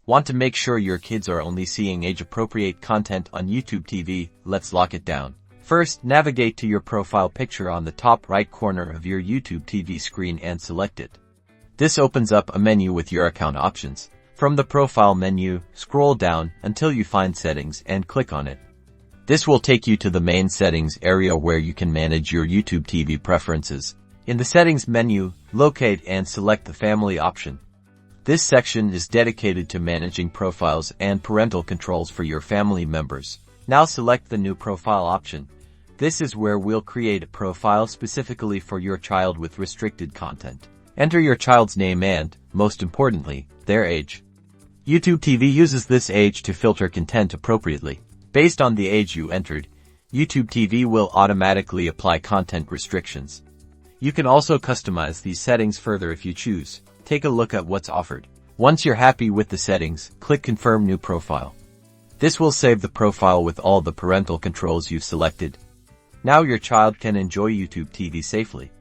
Want to make sure your kids are only seeing age-appropriate content on YouTube TV? Let's lock it down. First, navigate to your profile picture on the top right corner of your YouTube TV screen and select it. This opens up a menu with your account options. From the profile menu, scroll down until you find Settings and click on it. This will take you to the main settings area where you can manage your YouTube TV preferences. In the settings menu, locate and select the family option. This section is dedicated to managing profiles and parental controls for your family members. Now select the new profile option. This is where we'll create a profile specifically for your child with restricted content. Enter your child's name and, most importantly, their age. YouTube TV uses this age to filter content appropriately. Based on the age you entered, YouTube TV will automatically apply content restrictions. You can also customize these settings further if you choose. Take a look at what's offered. Once you're happy with the settings, click Confirm New Profile. This will save the profile with all the parental controls you've selected. Now your child can enjoy YouTube TV safely.